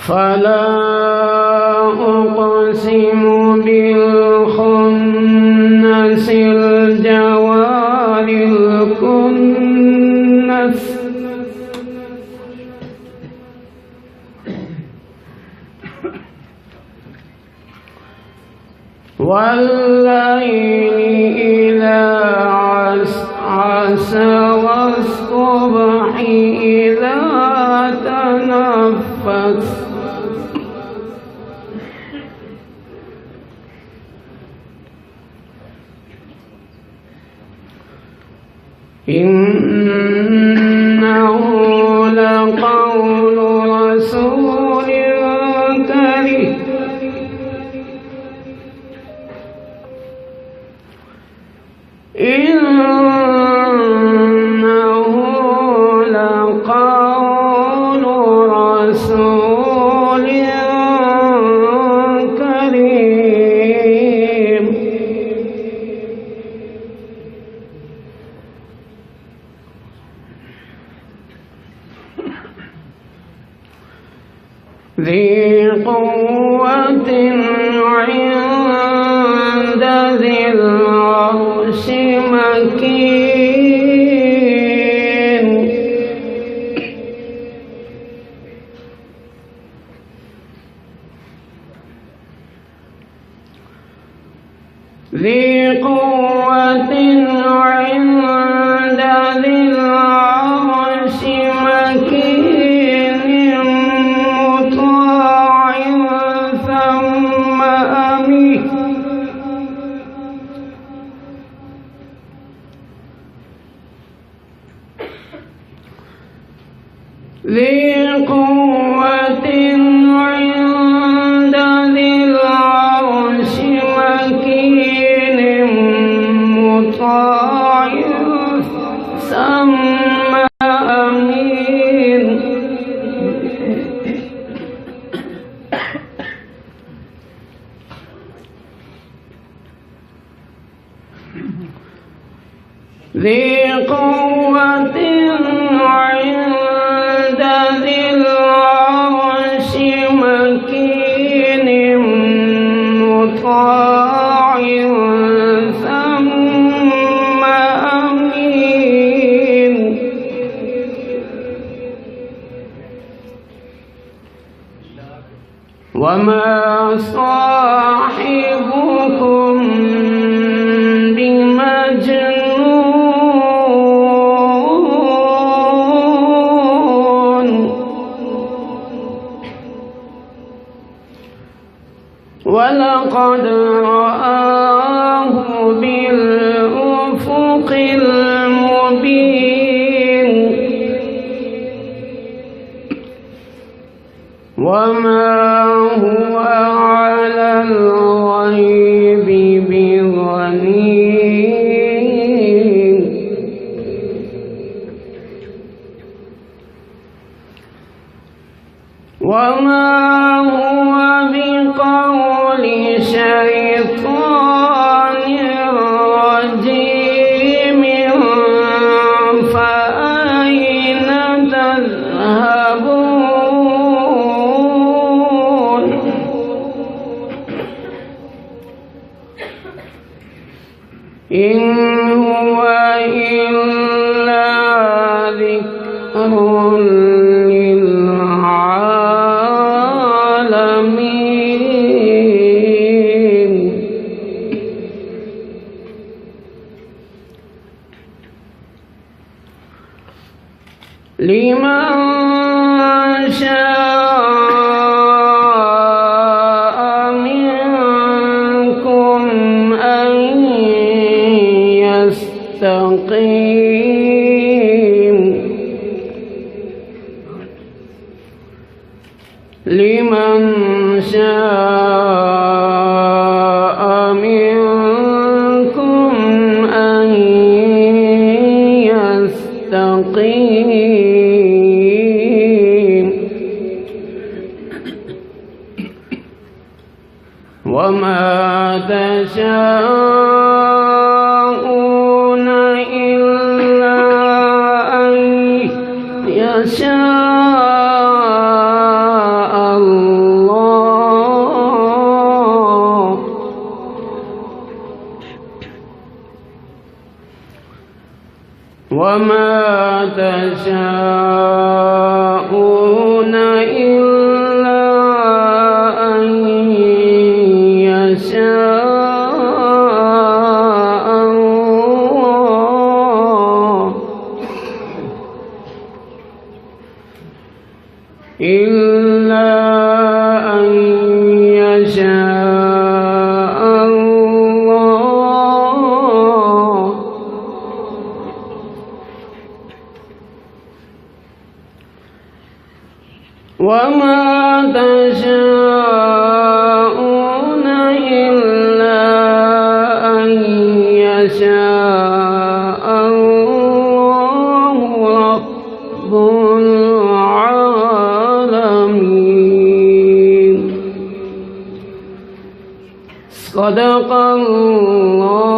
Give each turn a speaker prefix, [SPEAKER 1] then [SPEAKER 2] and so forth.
[SPEAKER 1] فلا أقسم بالخنس الجوار الكنس والليل إذا عسعس والصبح إذا تنفس إنه لقول رسول كريم إنه لقول رسول كريم ذي قوة عند ذي العرش مكين ذي قوة عند ذي العرش مكين مطاع ثم أمين ذي قوة عند ذي العرش مكين مطاع ثم أمين ذي قوة عند ذي العرش مكين مطاع ثم أمين وما صاحبكم بمجنون ولقد رآه بالأفق المبين وما هو على الغيب بضنين وما هو بقول شيطان رجيم فأين تذهبون إن هو إلا ذكر للعالمين لمن شاء منكم أن يستقيم لمن شاء منكم أن يستقيم وما تشاءون إلا أن يشاء الله وما تشاءون إلا أن يشاء الله إلا أن يشاء الله وما تشاءون إلا أن يشاء الله رب العالمين. صدق الله